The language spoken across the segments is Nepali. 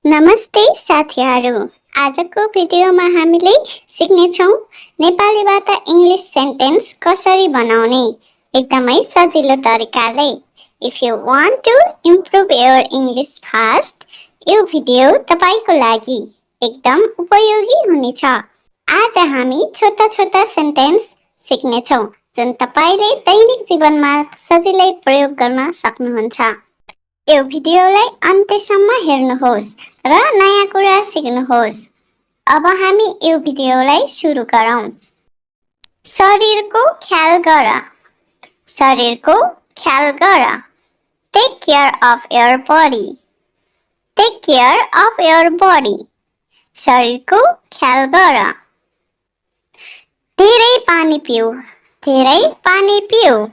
नमस्ते साथीहरू। आजको भिडियोमा हामीले सिक्नेछौँ नेपालीबाट इङ्ग्लिस सेन्टेन्स कसरी बनाउने एकदमै सजिलो तरिकाले। If you want to improve your English fast, यो भिडियो तपाईको लागि एकदम उपयोगी हुनेछ। आज हामी छोटा छोटा सेन्टेन्स सिक्नेछौँ जुन तपाईले दैनिक जीवनमा सजिलै प्रयोग गर्न सक्नुहुन्छ। यो भिडियोलाई अन्त्यसम्म हेर्नुहोस् र नयाँ कुरा सिक्नुहोस्। अब हामी यो भिडियोलाई सुरु गरौँ। शरीरको ख्याल गर। शरीरको ख्याल गर। Take care of your body. Take care of your body. शरीरको ख्याल गर। धेरै पानी पिऊ। धेरै पानी पिऊ।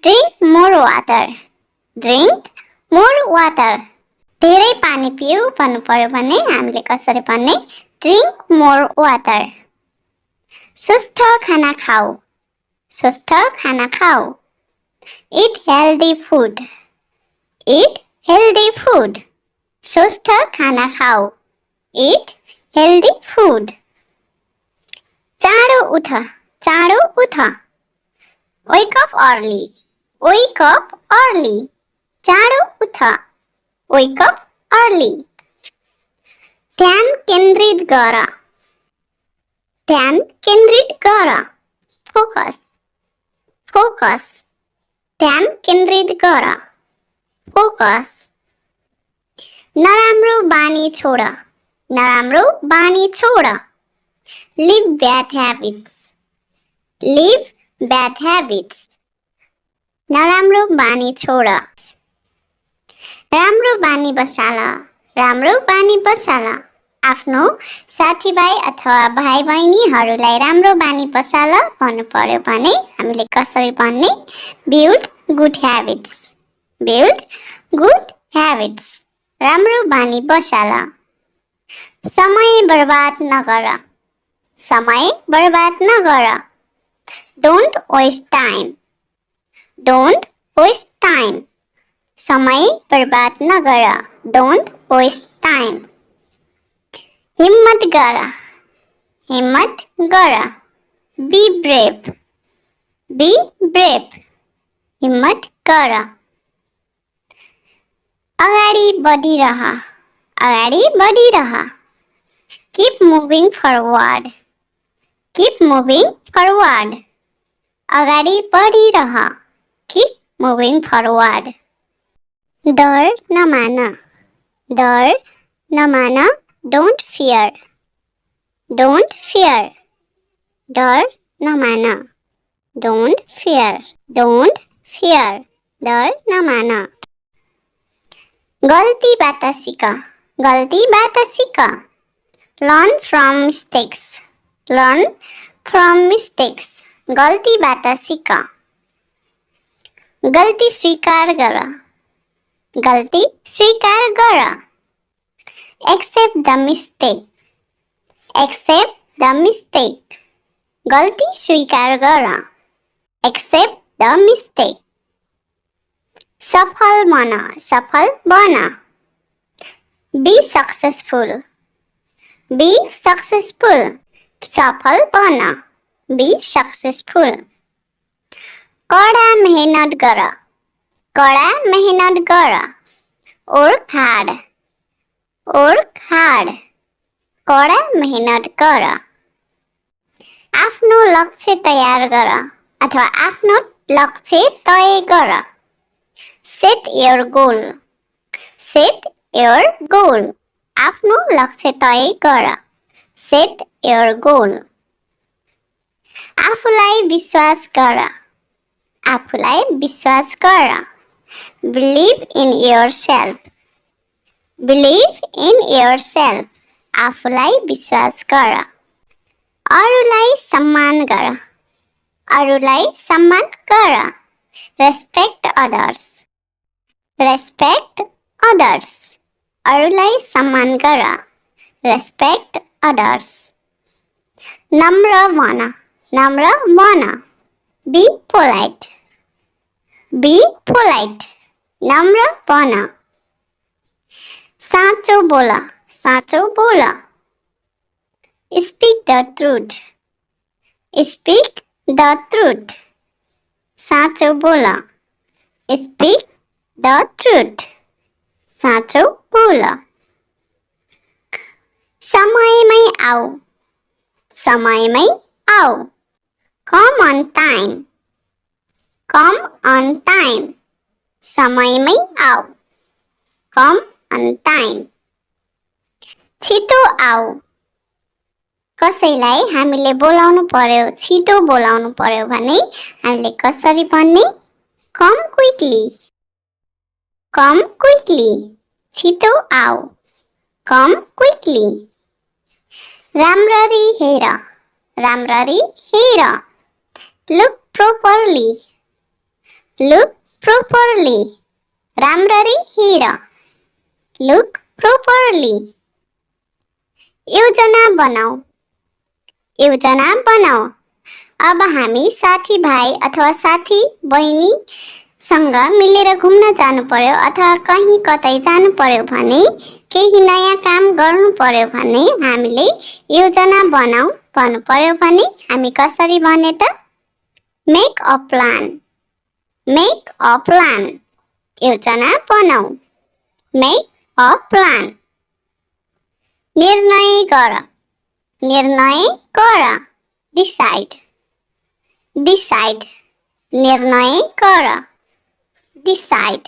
Drink more water. Drink more water. धेरै पानी पिऊ भन्नु पर्यो भने हामीले कसरी भन्ने? Drink more water. स्वस्थ खाना खाऊ। स्वस्थ खाना खाऊ। Eat healthy food. Eat healthy food. स्वस्थ खाना खाऊ। Eat healthy food. चाँडो उठ। चाँडो उठ। Wake up early. Wake up early. चाँडो उठ। Wake up early. ध्यान केन्द्रित गर। ध्यान केन्द्रित गर। फोकस। फोकस। ध्यान केन्द्रित गर। फोकस। नराम्रो बानी छोड। नराम्रो बानी छोड। Leave bad habits. Leave bad habits. नराम्रो बानी छोड। राम्रो बानी बसाल। राम्रो बानी बसाल। आफ्नो साथीभाइ अथवा भाइ बहिनीहरूलाई राम्रो बानी बसाल भन्नु पर्यो भने हामीले कसरी भन्ने? Build good habits. Build good habits. राम्रो बानी बसाल। समय बर्बाद नगर। समय बर्बाद नगर। Don't waste time. Don't waste time. समय बर्बाद नगर। Don't waste time. हिम्मत गर। हिम्मत गर। Be brave. Be brave. हिम्मत गर। अगाडि बढिरह। अगाडि बढिरह। Keep moving forward. Keep moving forward. अगाडि बढिरह। Keep moving forward. डर नमान। डर नमान। Don't fear. Don't fear. डर नमान। Don't fear. Don't fear. डर नमान। गल्तीबाट सिक। गल्तीबाट सिक। Learn from mistakes. Learn from mistakes. गल्तीबाट सिक। गल्ती स्वीकार गर। गल्ती स्वीकार गर। Accept the mistake. Accept the mistake. गल्ती स्वीकार गर। Accept the mistake. सफल बन। सफल बन। Be successful. Be successful. सफल बन। Be successful. कडा मेहनत गर। कडा मेहनत गर। Work hard. Work hard. कडा मेहनत गर। आफ्नो लक्ष्य तयार गर अथवा आफ्नो लक्ष्य तय गर। Set your goal. Set your goal. आफ्नो लक्ष्य तय गर। Set your goal. आफूलाई विश्वास गर। आफूलाई विश्वास गर। Believe in yourself. Believe in yourself. आफूलाई विश्वास गर। अरूलाई सम्मान गर। अरूलाई सम्मान गर। Respect others. Respect others. अरूलाई सम्मान गर। Respect others. नम्र बन। नम्र बन। Be polite. Be polite. नम्र बन। साँचो बोल साँचो बोल speak the truth speak the truth साँचो बोल स्पीक द ट्रुथ साँचो बोल समयमै आऊ समयमै आऊ come on time come on time समयमै आऊ कम अन टाइम छिटो आऊ कसैलाई हामीले बोलाउनु पर्यो छिटो बोलाउनु पर्यो भने हामीले कसरी भन्ने कम क्विकली छिटो आऊ कम क्विकली राम्ररी हेर लुक प्रोपरली राम्ररी हेर लुक प्रोपरली योजना बनाऊ अब हामी साथीभाइ अथवा साथी बहिनीसँग मिलेर घुम्न जानु पर्यो अथवा कहीँ कतै जानु पर्यो भने केही नयाँ काम गर्नु पर्यो भने हामीले योजना बनाऊ भन्नु पर्यो भने हामी कसरी भन्ने त मेक अ प्लान योजना बनाऊ मेक अ प्लान निर्णय गर डिसाइड निर्णय गर डिसाइड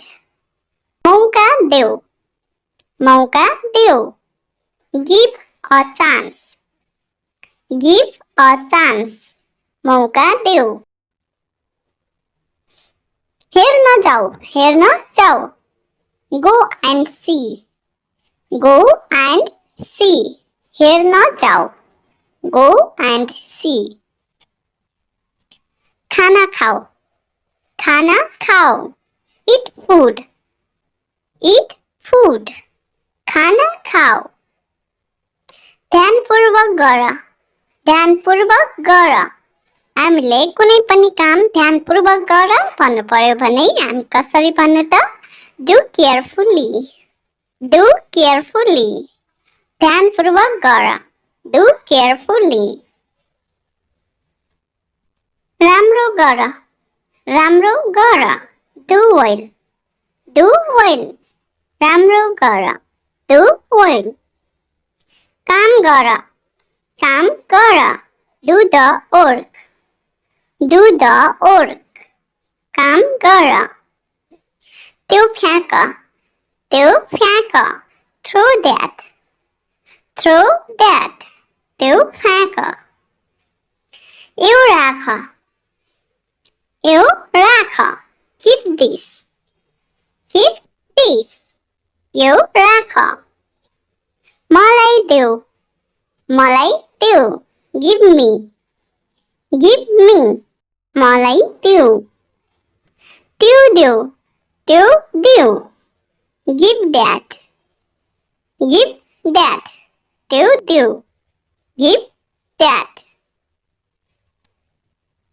मौका देऊ गिभ अ चान्स मौका देऊ हेर्न जाऊ गो एन्ड सी हेर्न जाऊ गो एन्ड सी खाना खाऊ eat food खाना खाऊ ध्यानपूर्वक गर हामीले कुनै पनि काम ध्यानपूर्वक गर भन्नु पर्यो भने हामी कसरी भन्नु त डु केयरफुली ध्यानपूर्वक गर डु केयरफुली राम्रो गर डु वेल राम्रो गर डु वेल काम गर डु द वर्क काम गर त्यो फ्याँक थ्रो द्याट त्यो फ्याँक यो राख keep this यो राख मलाई देऊ give me मलाई देऊ त्यो देऊ give that त्यो देऊ give that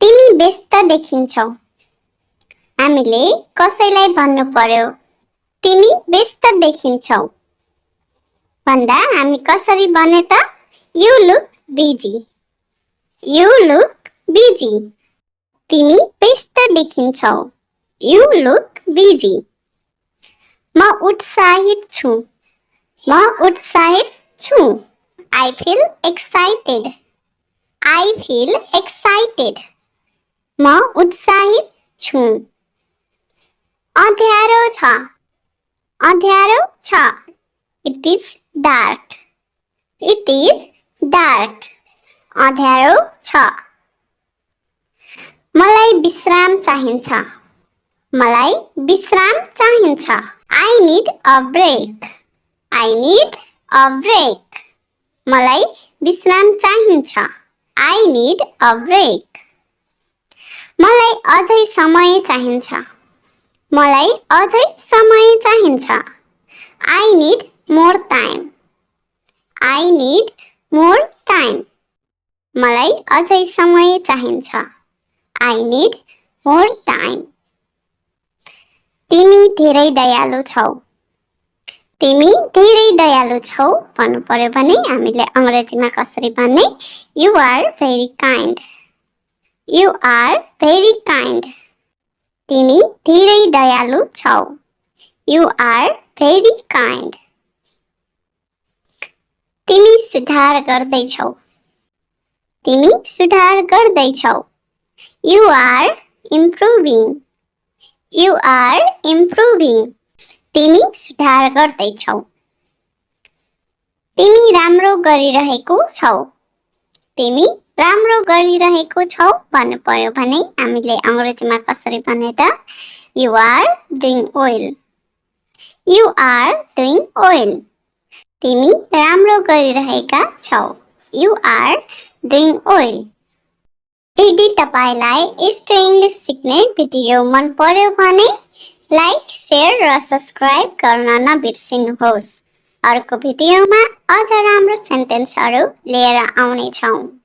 तिमी व्यस्त देखिन्छौ हामीले कसैलाई भन्नु पर्यो तिमी व्यस्त देखिन्छौ भन्दा हामी कसरी भन्ने त you look busy तिमी व्यस्त देखिन्छौ you look busy म उत्साहित छु I feel excited म उत्साहित छु अँध्यारो छ it is dark अँध्यारो छ मलाई विश्राम चाहिन्छ I need a break मलाई विश्राम चाहिन्छ I need a break मलाई अझै समय चाहिन्छ I need more time मलाई अझै समय चाहिन्छ I need more time तिमी धेरै दयालु छौ तिमी धेरै दयालु छौ भन्नु पर्यो भने हामीले अंग्रेजीमा कसरी भन्ने You are very kind. You are very kind. तिमी धेरै दयालु छौ You are very kind. तिमी सुधार गर्दैछौ तिमी सुधार गर्दैछौ You are improving. You are improving. तिमी सुधार गर्दैछौ तिमी राम्रो गरिरहेको छौ तिमी राम्रो गरिरहेको छौ भन्नु पर्यो भने हामीले अंग्रेजीमा कसरी भन्ने त You are doing well. You are doing well. तिमी राम्रो गरिरहेका छौ You are doing well. यदि तपाईलाई यस्तो इंग्लिश सिक्ने भिडियो मन पर्यो भने लाइक, शेयर र सब्स्क्राइब गर्न नबिर्सिनुहोस्। अर्को भिडियोमा अझ राम्रो सेन्टेन्सहरू लिएर आउने छौं।